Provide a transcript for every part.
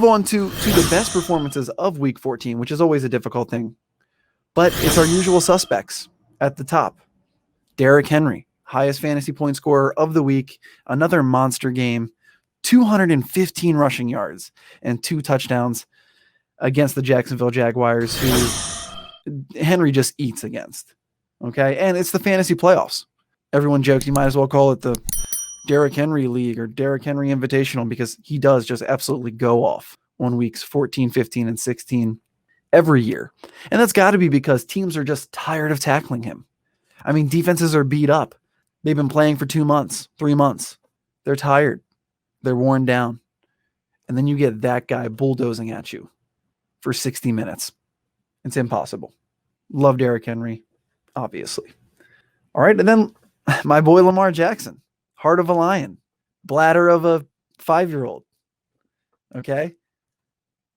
on to the best performances of Week 14, which is always a difficult thing. But it's our usual suspects at the top. Derrick Henry, highest fantasy point scorer of the week, another monster game, 215 rushing yards and 2 touchdowns against the Jacksonville Jaguars, who Henry just eats against. Okay, and it's the fantasy playoffs. Everyone jokes you might as well call it the Derrick Henry League or Derrick Henry Invitational, because he does just absolutely go off on weeks 14, 15, and 16 every year. And that's got to be because teams are just tired of tackling him. I mean, defenses are beat up. They've been playing for 2 months, 3 months. They're tired. They're worn down. And then you get that guy bulldozing at you for 60 minutes. It's impossible. Love Derrick Henry, obviously. All right, and then my boy Lamar Jackson, heart of a lion, bladder of a 5-year-old. Okay?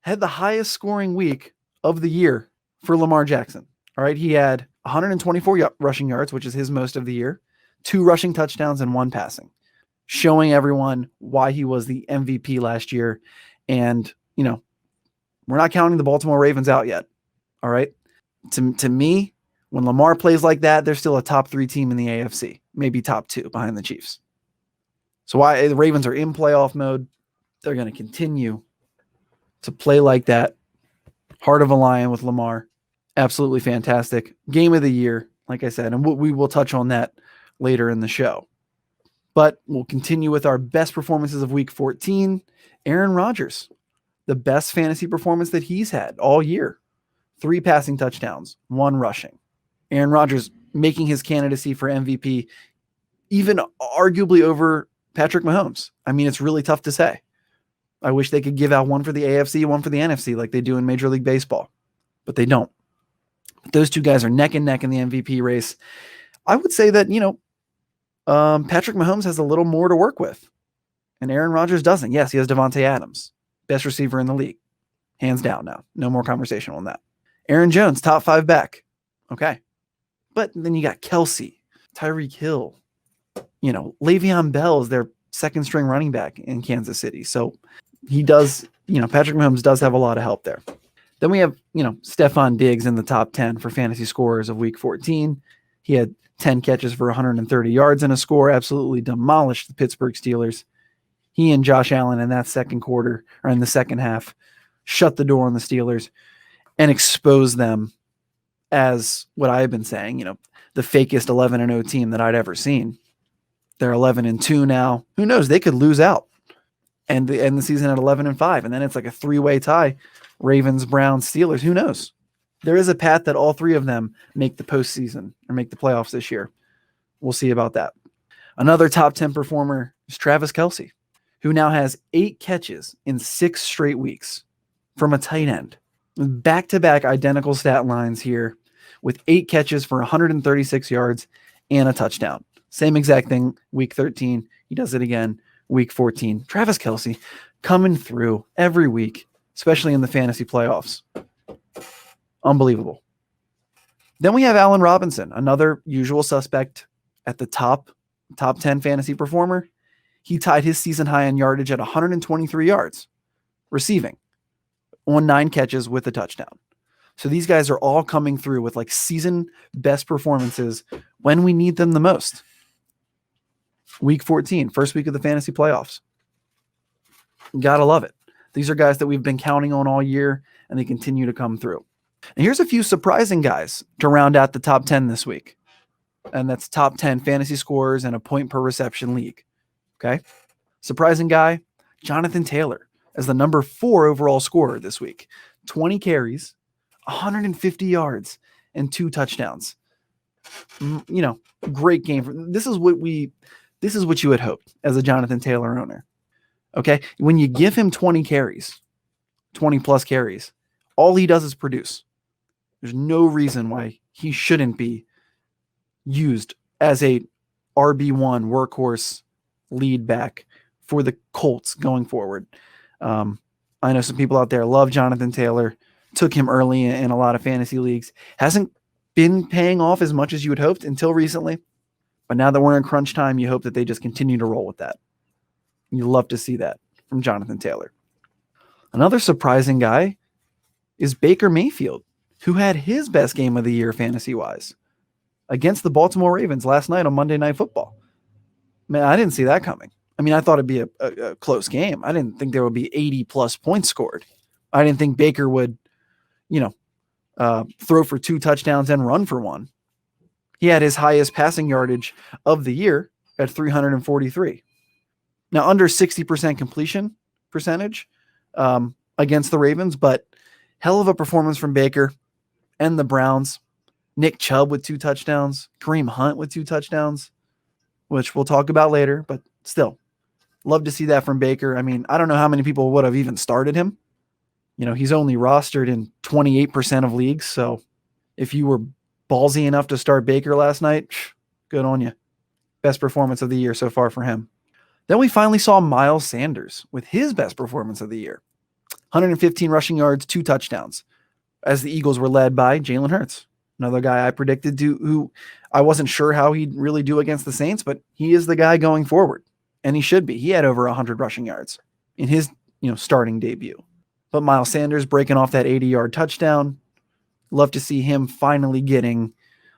Had the highest scoring week of the year for Lamar Jackson. All right, he had 124 rushing yards, which is his most of the year, 2 rushing touchdowns and 1 passing, showing everyone why he was the MVP last year. And, you know, we're not counting the Baltimore Ravens out yet. All right. To me, when Lamar plays like that, they're still a top 3 team in the AFC, maybe top 2 behind the Chiefs. So why the Ravens are in playoff mode, they're going to continue to play like that. Heart of a lion with Lamar. Absolutely fantastic. Game of the year, like I said, and we will touch on that later in the show. But we'll continue with our best performances of Week 14. Aaron Rodgers, the best fantasy performance that he's had all year. 3 passing touchdowns, 1 rushing. Aaron Rodgers making his candidacy for MVP, even arguably over Patrick Mahomes. I mean, it's really tough to say. I wish they could give out one for the AFC, one for the NFC, like they do in Major League Baseball, but they don't. But those 2 guys are neck and neck in the MVP race. I would say that, Patrick Mahomes has a little more to work with, and Aaron Rodgers doesn't. Yes, he has Devontae Adams, best receiver in the league, hands down now. No more conversation on that. Aaron Jones, top 5 back. Okay. But then you got Kelce, Tyreek Hill, Le'Veon Bell is their second string running back in Kansas City. So he does, Patrick Mahomes does have a lot of help there. Then we have, Stephon Diggs in the top 10 for fantasy scorers of Week 14. He had 10 catches for 130 yards and a score, absolutely demolished the Pittsburgh Steelers. He and Josh Allen in that second quarter, or in the second half, shut the door on the Steelers and exposed them as what I've been saying, the fakest 11-0 team that I'd ever seen. They're 11-2 now. Who knows? They could lose out and end the season at 11-5, and then it's like a 3-way tie. Ravens, Browns, Steelers. Who knows? There is a path that all 3 of them make the postseason or make the playoffs this year. We'll see about that. Another top 10 performer is Travis Kelce, who now has 8 catches in 6 straight weeks from a tight end. Back-to-back identical stat lines here with 8 catches for 136 yards and a touchdown. Same exact thing, Week 13. He does it again, Week 14. Travis Kelce coming through every week, especially in the fantasy playoffs. Unbelievable. Then we have Allen Robinson, another usual suspect at the top 10 fantasy performer. He tied his season high in yardage at 123 yards receiving on 9 catches with a touchdown. So these guys are all coming through with like season best performances when we need them the most. Week 14, first week of the fantasy playoffs. Gotta love it. These are guys that we've been counting on all year, and they continue to come through. And here's a few surprising guys to round out the top 10 this week. And that's top 10 fantasy scorers and a point per reception league. Okay. Surprising guy, Jonathan Taylor, as the number 4 overall scorer this week. 20 carries, 150 yards, and 2 touchdowns. Great game. This is what you had hoped as a Jonathan Taylor owner. Okay. When you give him 20 carries, 20 plus carries, all he does is produce. There's no reason why he shouldn't be used as a RB1 workhorse lead back for the Colts going forward. I know some people out there love Jonathan Taylor, took him early in a lot of fantasy leagues. Hasn't been paying off as much as you had hoped until recently. But now that we're in crunch time, you hope that they just continue to roll with that. You love to see that from Jonathan Taylor. Another surprising guy is Baker Mayfield, who had his best game of the year fantasy-wise against the Baltimore Ravens last night on Monday Night Football. Man, I didn't see that coming. I mean, I thought it'd be a close game. I didn't think there would be 80-plus points scored. I didn't think Baker would, throw for 2 touchdowns and run for 1. He had his highest passing yardage of the year at 343. Now, under 60% completion percentage against the Ravens, but hell of a performance from Baker and the Browns. Nick Chubb with 2 touchdowns. Kareem Hunt with 2 touchdowns, which we'll talk about later, but still, love to see that from Baker. I mean, I don't know how many people would have even started him. He's only rostered in 28% of leagues, so if you were ballsy enough to start Baker last night, good on you. Best performance of the year so far for him. Then we finally saw Miles Sanders with his best performance of the year. 115 rushing yards, 2 touchdowns, as the Eagles were led by Jalen Hurts, another guy I predicted who I wasn't sure how he'd really do against the Saints, but he is the guy going forward, and he should be. He had over 100 rushing yards in his starting debut. But Miles Sanders breaking off that 80-yard touchdown. Love to see him finally getting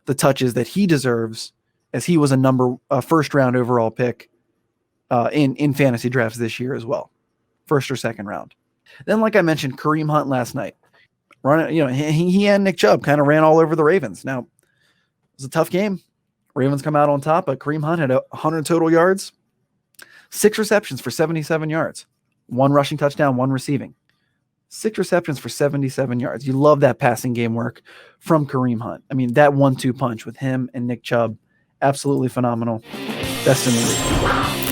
the touches that he deserves, as he was a first-round overall pick in fantasy drafts this year as well, first or second round. Then, like I mentioned, Kareem Hunt last night. He and Nick Chubb kind of ran all over the Ravens. Now, it was a tough game. Ravens come out on top, but Kareem Hunt had 100 total yards, 6 receptions for 77 yards, 1 rushing touchdown, 1 receiving. 6 receptions for 77 yards. You love that passing game work from Kareem Hunt. I mean, that 1-2 punch with him and Nick Chubb, absolutely phenomenal. Best in the league.